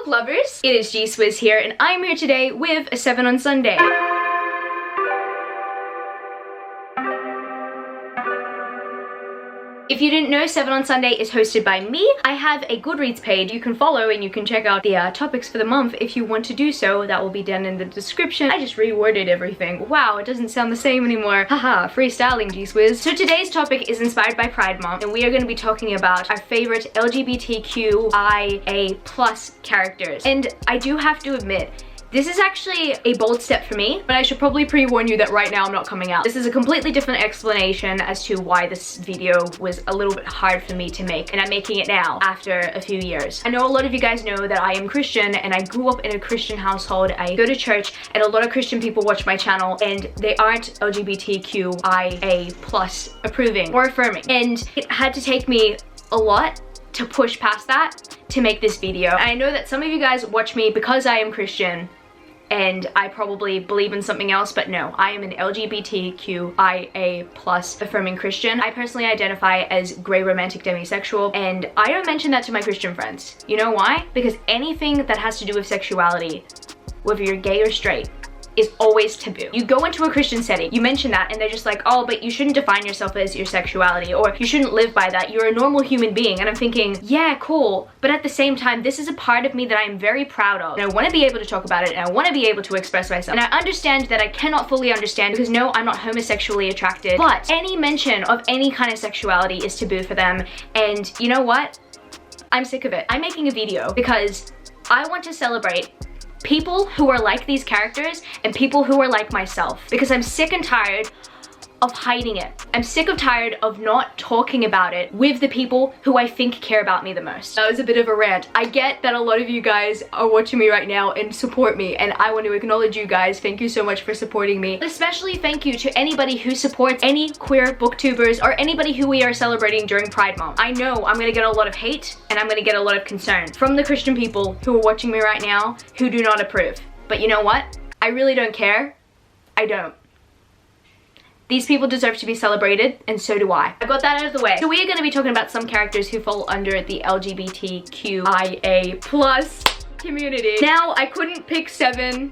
book lovers, it is G-Swizz here, and I'm here today with a 7 on Sunday. If you didn't know, 7 on Sunday is hosted by me. I have a Goodreads page you can follow, and you can check out the topics for the month if you want to do so. That will be down in the description. I just reworded everything. Wow, it doesn't sound the same anymore. Haha, freestyling, G-Swizz. So today's topic is inspired by Pride Month, and we are going to be talking about our favorite LGBTQIA+ characters. And I do have to admit, this is actually a bold step for me, but I should probably pre-warn you that right now I'm not coming out. This is a completely different explanation as to why this video was a little bit hard for me to make, and I'm making it now after a few years. I know a lot of you guys know that I am Christian, and I grew up in a Christian household. I go to church, and a lot of Christian people watch my channel, and they aren't LGBTQIA+ approving or affirming. And it had to take me a lot to push past that to make this video. And I know that some of you guys watch me because I am Christian, and I probably believe in something else, but no, I am an LGBTQIA+ affirming Christian. I personally identify as gray romantic demisexual, and I don't mention that to my Christian friends. You know why? Because anything that has to do with sexuality, whether you're gay or straight, is always taboo. You go into a Christian setting, you mention that, and they're just like, oh, but you shouldn't define yourself as your sexuality, or you shouldn't live by that. You're a normal human being. And I'm thinking, yeah, cool, but at the same time, this is a part of me that I'm very proud of, and I want to be able to talk about it, and I want to be able to express myself. And I understand that I cannot fully understand, because no, I'm not homosexually attracted, but any mention of any kind of sexuality is taboo for them. And you know what? I'm sick of it. I'm making a video because I want to celebrate people who are like these characters and people who are like myself, because I'm sick and tired of hiding it. I'm sick of tired of not talking about it with the people who I think care about me the most. That was a bit of a rant. I get that a lot of you guys are watching me right now and support me, and I want to acknowledge you guys. Thank you so much for supporting me. But especially thank you to anybody who supports any queer booktubers or anybody who we are celebrating during Pride Month. I know I'm gonna get a lot of hate, and I'm gonna get a lot of concern from the Christian people who are watching me right now who do not approve. But you know what? I really don't care. I don't. These people deserve to be celebrated, and so do I. I got that out of the way. So we are going to be talking about some characters who fall under the LGBTQIA+ community. Now, I couldn't pick 7.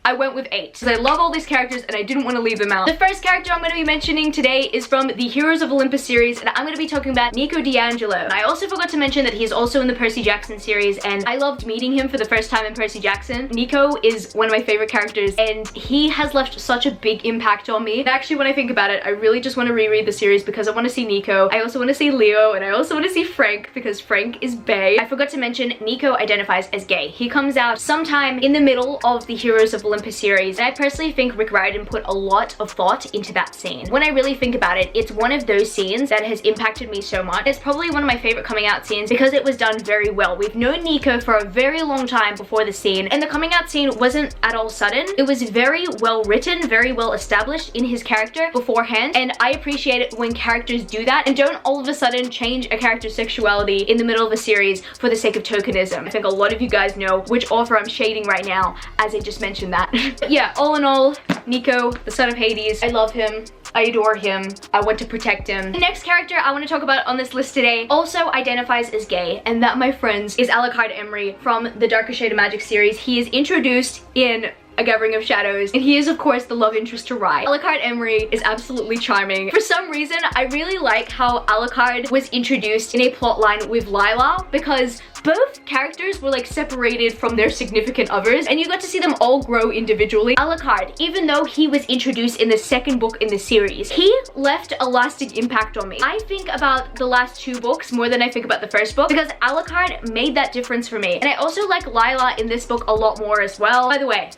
I went with 8 because I love all these characters and I didn't want to leave them out. The first character I'm going to be mentioning today is from the Heroes of Olympus series, and I'm going to be talking about Nico D'Angelo. And I also forgot to mention that he's also in the Percy Jackson series, and I loved meeting him for the first time in Percy Jackson. Nico is one of my favorite characters, and he has left such a big impact on me. And actually, when I think about it, I really just want to reread the series because I want to see Nico. I also want to see Leo, and I also want to see Frank because Frank is bae. I forgot to mention Nico identifies as gay. He comes out sometime in the middle of the Heroes of Olympus series, and I personally think Rick Riordan put a lot of thought into that scene. When I really think about it, it's one of those scenes that has impacted me so much. It's probably one of my favorite coming out scenes because it was done very well. We've known Nico for a very long time before the scene, and the coming out scene wasn't at all sudden. It was very well written, very well established in his character beforehand, and I appreciate it when characters do that and don't all of a sudden change a character's sexuality in the middle of a series for the sake of tokenism. I think a lot of you guys know which author I'm shading right now, as I just mentioned that. But yeah, all in all, Nico, the son of Hades, I love him. I adore him. I want to protect him. The next character I want to talk about on this list today also identifies as gay, and that, my friends, is Alucard Emery from the Darker Shade of Magic series. He is introduced in A Gathering of Shadows, and he is of course the love interest to Rai. Alucard Emery is absolutely charming. For some reason, I really like how Alucard was introduced in a plotline with Lila, because both characters were like separated from their significant others, and you got to see them all grow individually. Alucard, even though he was introduced in the second book in the series, he left a lasting impact on me. I think about the last 2 books more than I think about the first book, because Alucard made that difference for me. And I also like Lila in this book a lot more as well. By the way,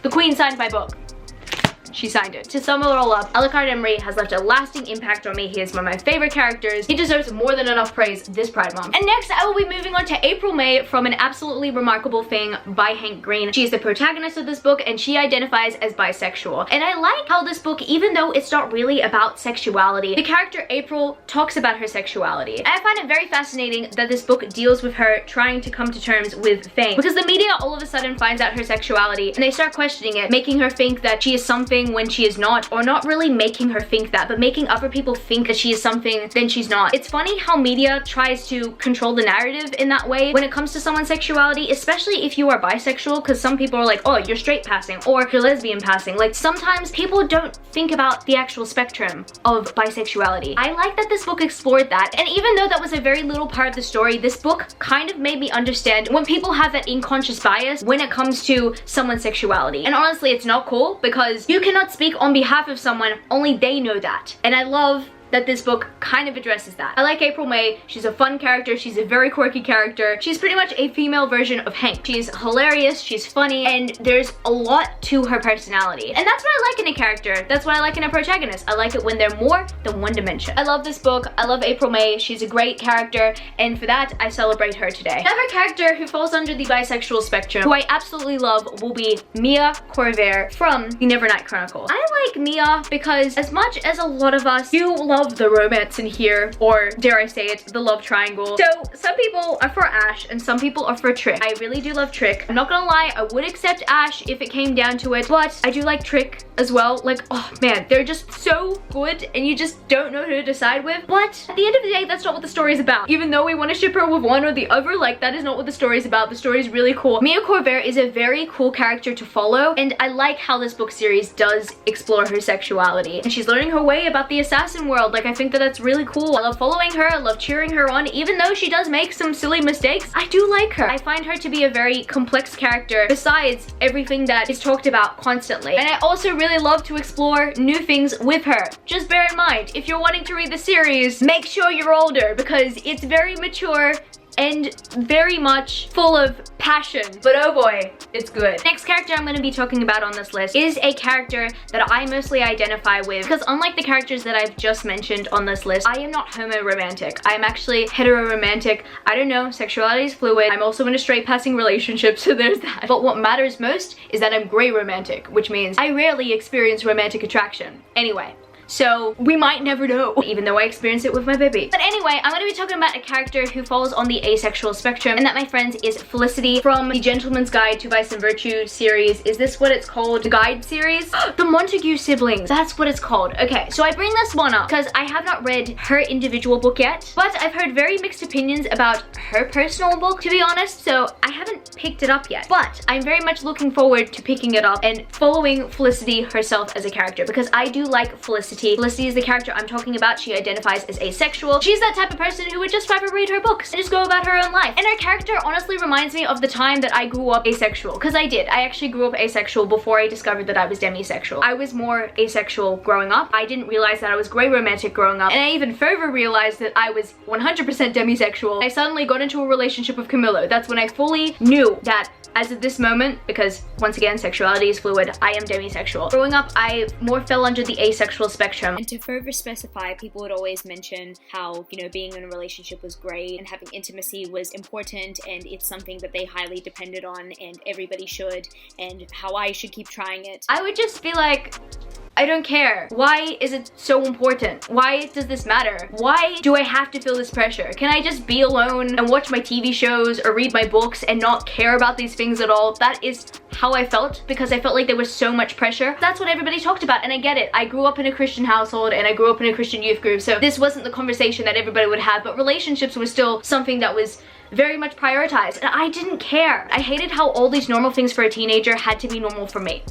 the Queen signed my book. She signed it. To sum it all up, Alucard Emery has left a lasting impact on me. He is one of my favorite characters. He deserves more than enough praise this Pride Month. And next, I will be moving on to April May from An Absolutely Remarkable Thing by Hank Green. She is the protagonist of this book, and she identifies as bisexual. And I like how this book, even though it's not really about sexuality, the character April talks about her sexuality. And I find it very fascinating that this book deals with her trying to come to terms with fame, because the media all of a sudden finds out her sexuality and they start questioning it, making her think that she is something appearing when she is not, or not really making her think that, but making other people think that she is something then she's not. It's funny how media tries to control the narrative in that way when it comes to someone's sexuality, especially if you are bisexual, because some people are like, oh, you're straight passing or you're lesbian passing. Like, sometimes people don't think about the actual spectrum of bisexuality. I like that this book explored that, and even though that was a very little part of the story, this book kind of made me understand when people have that unconscious bias when it comes to someone's sexuality. And honestly, it's not cool because you cannot speak on behalf of someone, only they know that. And I love that this book kind of addresses that. I like April May. She's a fun character. She's a very quirky character. She's pretty much a female version of Hank. She's hilarious, she's funny, and there's a lot to her personality. And that's what I like in a character. That's what I like in a protagonist. I like it when they're more than one dimension. I love this book. I love April May. She's a great character, and for that, I celebrate her today. Another character who falls under the bisexual spectrum, who I absolutely love, will be Mia Corvair from the Nevernight Chronicle. I like Mia because as much as a lot of us do love the romance in here, or dare I say it, the love triangle. So some people are for Ash and some people are for Trick. I really do love Trick. I'm not gonna lie, I would accept Ash if it came down to it, but I do like Trick as well. Like, oh man, they're just so good and you just don't know who to decide with. But at the end of the day, that's not what the story is about. Even though we want to ship her with one or the other, like, that is not what the story is about. The story is really cool. Mia Corvair is a very cool character to follow, and I like how this book series does explore her sexuality. And she's learning her way about the assassin world. Like, I think that that's really cool. I love following her. I love cheering her on. Even though she does make some silly mistakes, I do like her. I find her to be a very complex character besides everything that is talked about constantly. And I also really love to explore new things with her. Just bear in mind, if you're wanting to read the series, make sure you're older because it's very mature and very much full of passion, but oh boy, it's good. Next character I'm going to be talking about on this list is a character that I mostly identify with, because unlike the characters that I've just mentioned on this list, I am not homo-romantic. I am actually hetero-romantic. I don't know, sexuality is fluid. I'm also in a straight passing relationship, so there's that. But what matters most is that I'm gray romantic, which means I rarely experience romantic attraction. Anyway, so we might never know, even though I experienced it with my baby. But anyway, I'm going to be talking about a character who falls on the asexual spectrum, and that, my friends, is Felicity from the Gentleman's Guide to Vice and Virtue series. Is this what it's called? The Guide series? The Montague siblings. That's what it's called. Okay, so I bring this one up because I have not read her individual book yet, but I've heard very mixed opinions about her personal book, to be honest, so I haven't picked it up yet. But I'm very much looking forward to picking it up and following Felicity herself as a character, because I do like Felicity. Felicity is the character I'm talking about. She identifies as asexual. She's that type of person who would just rather read her books and just go about her own life. And her character honestly reminds me of the time that I grew up asexual, because I did. I actually grew up asexual before I discovered that I was demisexual. I was more asexual growing up. I didn't realize that I was gray romantic growing up, and I even further realized that I was 100% demisexual. I suddenly got into a relationship with Camillo. That's when I fully knew that as of this moment, because once again, sexuality is fluid, I am demisexual. Growing up, I more fell under the asexual spectrum. And to further specify, people would always mention how, you know, being in a relationship was great and having intimacy was important, and it's something that they highly depended on and everybody should, and how I should keep trying it. I would just be like, I don't care. Why is it so important? Why does this matter? Why do I have to feel this pressure? Can I just be alone and watch my TV shows or read my books and not care about these things at all? That is how I felt, because I felt like there was so much pressure. That's what everybody talked about, and I get it. I grew up in a Christian household and I grew up in a Christian youth group, so this wasn't the conversation that everybody would have, but relationships was still something that was very much prioritized, and I didn't care. I hated how all these normal things for a teenager had to be normal for me.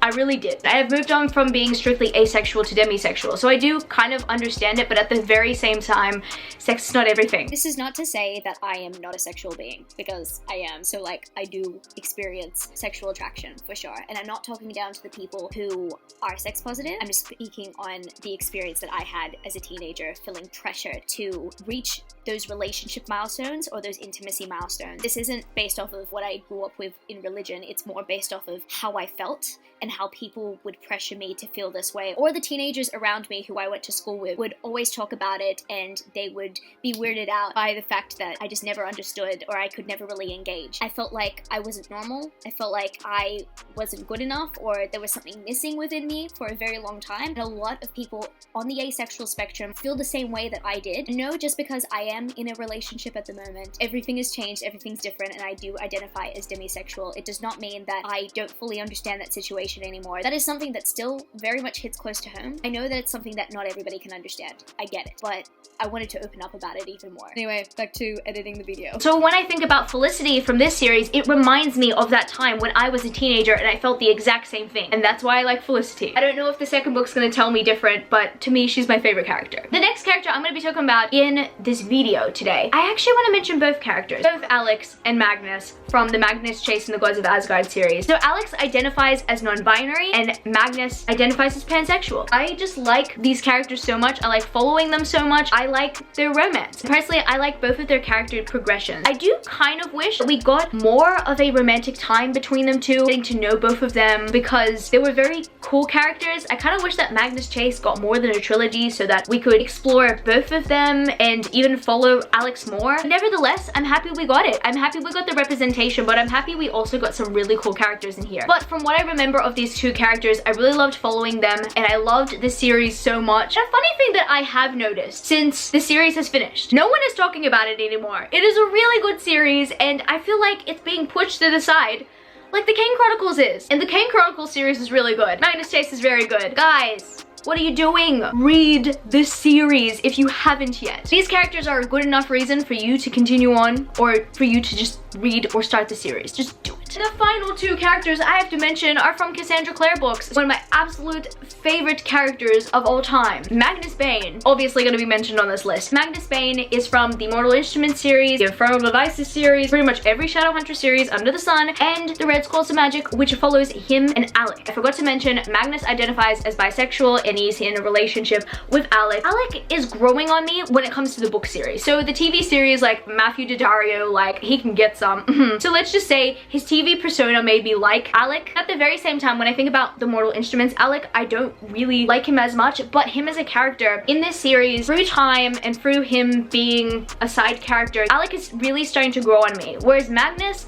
I really did. I have moved on from being strictly asexual to demisexual, so I do kind of understand it, but at the very same time, sex is not everything. This is not to say that I am not a sexual being, because I am. So like, I do experience sexual attraction for sure, and I'm not talking down to the people who are sex positive. I'm just speaking on the experience that I had as a teenager, feeling pressure to reach those relationship milestones or those intimacy milestones. This isn't based off of what I grew up with in religion, it's more based off of how I felt and how people would pressure me to feel this way. Or the teenagers around me who I went to school with would always talk about it, and they would be weirded out by the fact that I just never understood, or I could never really engage. I felt like I wasn't normal. I felt like I wasn't good enough, or there was something missing within me for a very long time. And a lot of people on the asexual spectrum feel the same way that I did. No, just because I am in a relationship at the moment. Everything has changed, everything's different, and I do identify as demisexual. It does not mean that I don't fully understand that situation anymore. That is something that still very much hits close to home. I know that it's something that not everybody can understand. I get it, but I wanted to open up about it even more. Anyway, back to editing the video. So when I think about Felicity from this series, it reminds me of that time when I was a teenager and I felt the exact same thing. And that's why I like Felicity. I don't know if the second book's gonna tell me different, but to me, she's my favorite character. The next character I'm gonna be talking about in this video today, I actually want to mention both characters, both Alex and Magnus from the Magnus Chase and the Gods of Asgard series. So Alex identifies as non-binary and Magnus identifies as pansexual. I just like these characters so much. I like following them so much. I like their romance. Personally, I like both of their character progressions. I do kind of wish we got more of a romantic time between them two, getting to know both of them because they were very cool characters. I kind of wish that Magnus Chase got more than a trilogy so that we could explore both of them and even follow Alex more. Nevertheless, I'm happy we got it. I'm happy we got the representation, but I'm happy we also got some really cool characters in here. But from what I remember of these two characters, I really loved following them and I loved the series so much. And a funny thing that I have noticed since the series has finished, no one is talking about it anymore. It is a really good series and I feel like it's being pushed to the side like the Kane Chronicles is. And the Kane Chronicles series is really good. Magnus Chase is very good. Guys, what are you doing? Read this series if you haven't yet. These characters are a good enough reason for you to continue on or for you to just read or start the series. Just do it. The final two characters I have to mention are from Cassandra Clare books. One of my absolute favorite characters of all time. Magnus Bane, obviously going to be mentioned on this list. Magnus Bane is from the Mortal Instruments series, the Infernal Devices series, pretty much every Shadowhunter series under the sun, and the Red Scrolls of Magic, which follows him and Alec. I forgot to mention, Magnus identifies as bisexual and he's in a relationship with Alec. Alec is growing on me when it comes to the book series. So the TV series, like Matthew Daddario, like he can get some. So let's just say his TV persona made me like Alec. At the very same time, when I think about the Mortal Instruments Alec, I don't really like him as much, but him as a character in this series, through time and through him being a side character, Alec is really starting to grow on me. Whereas Magnus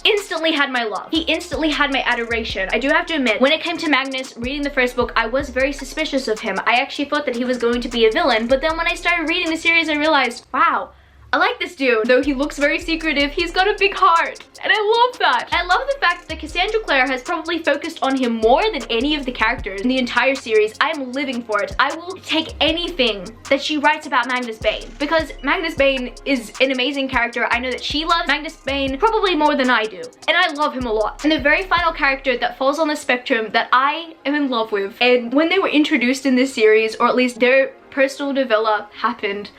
instantly had my love. He instantly had my adoration. I do have to admit, when it came to Magnus, reading the first book, I was very suspicious of him. I actually thought that he was going to be a villain, but then when I started reading the series, I realized, wow, I like this dude. Though he looks very secretive, he's got a big heart. And I love that. I love the fact that Cassandra Clare has probably focused on him more than any of the characters in the entire series. I'm living for it. I will take anything that she writes about Magnus Bane because Magnus Bane is an amazing character. I know that she loves Magnus Bane probably more than I do. And I love him a lot. And the very final character that falls on the spectrum that I am in love with, and when they were introduced in this series, or at least their personal develop happened,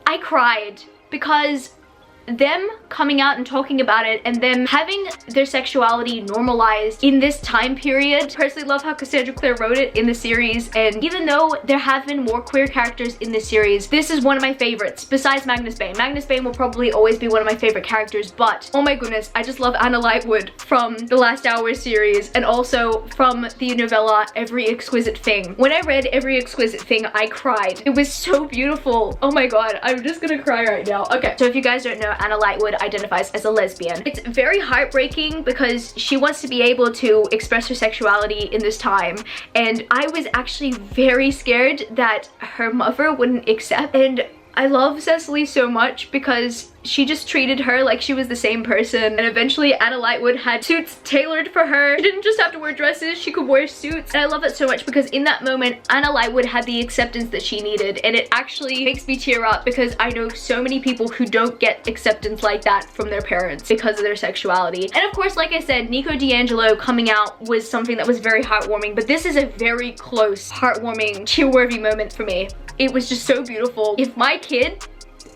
I cried. Because them coming out and talking about it and them having their sexuality normalized in this time period. Personally love how Cassandra Clare wrote it in the series, and even though there have been more queer characters in this series, this is one of my favorites besides Magnus Bane. Magnus Bane will probably always be one of my favorite characters, but oh my goodness, I just love Anna Lightwood from the Last Hour series and also from the novella Every Exquisite Thing. When I read Every Exquisite Thing, I cried. It was so beautiful. Oh my god, I'm just gonna cry right now. Okay, so if you guys don't know, Anna Lightwood identifies as a lesbian. It's very heartbreaking because she wants to be able to express her sexuality in this time, and I was actually very scared that her mother wouldn't accept. And I love Cecily so much because she just treated her like she was the same person, and eventually Anna Lightwood had suits tailored for her. She didn't just have to wear dresses, she could wear suits, and I love it so much because in that moment Anna Lightwood had the acceptance that she needed, and it actually makes me tear up because I know so many people who don't get acceptance like that from their parents because of their sexuality. And of course, like I said, Nico D'Angelo coming out was something that was very heartwarming, but this is a very close, heartwarming, tear-worthy moment for me. It was just so beautiful. If my kid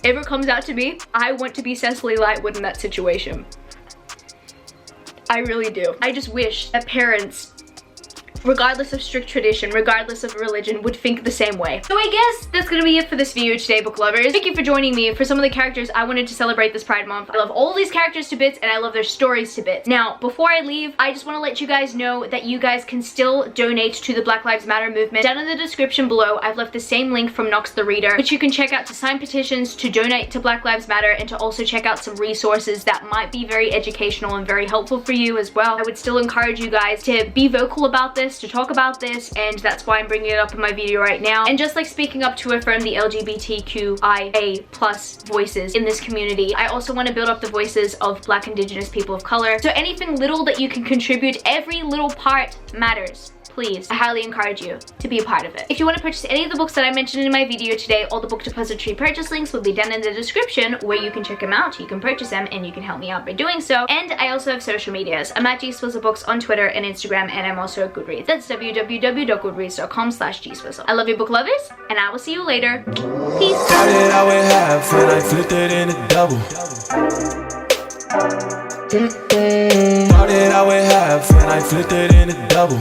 ever comes out to me, I want to be Cecily Lightwood in that situation. I really do. I just wish that parents, regardless of strict tradition, regardless of religion, would think the same way. So I guess that's gonna be it for this video today, book lovers. Thank you for joining me for some of the characters I wanted to celebrate this Pride Month. I love all these characters to bits, and I love their stories to bits. Now, before I leave, I just want to let you guys know that you guys can still donate to the Black Lives Matter movement. Down in the description below, I've left the same link from Knox the Reader, which you can check out to sign petitions, to donate to Black Lives Matter, and to also check out some resources that might be very educational and very helpful for you as well. I would still encourage you guys to be vocal about this, this, to talk about this, and that's why I'm bringing it up in my video right now. And just like speaking up to affirm the LGBTQIA plus voices in this community, I also want to build up the voices of Black, Indigenous, people of color. So anything little that you can contribute, every little part matters. Please, I highly encourage you to be a part of it. If you want to purchase any of the books that I mentioned in my video today, all the Book Depository purchase links will be down in the description where you can check them out, you can purchase them, and you can help me out by doing so. And I also have social medias. I'm at Books on Twitter and Instagram, and I'm also at Goodreads. That's www.goodreads.com/gswizzle. I love you, book lovers, and I will see you later. Peace. Started out with half and I flipped it into double. Started out with half and I flipped it into double.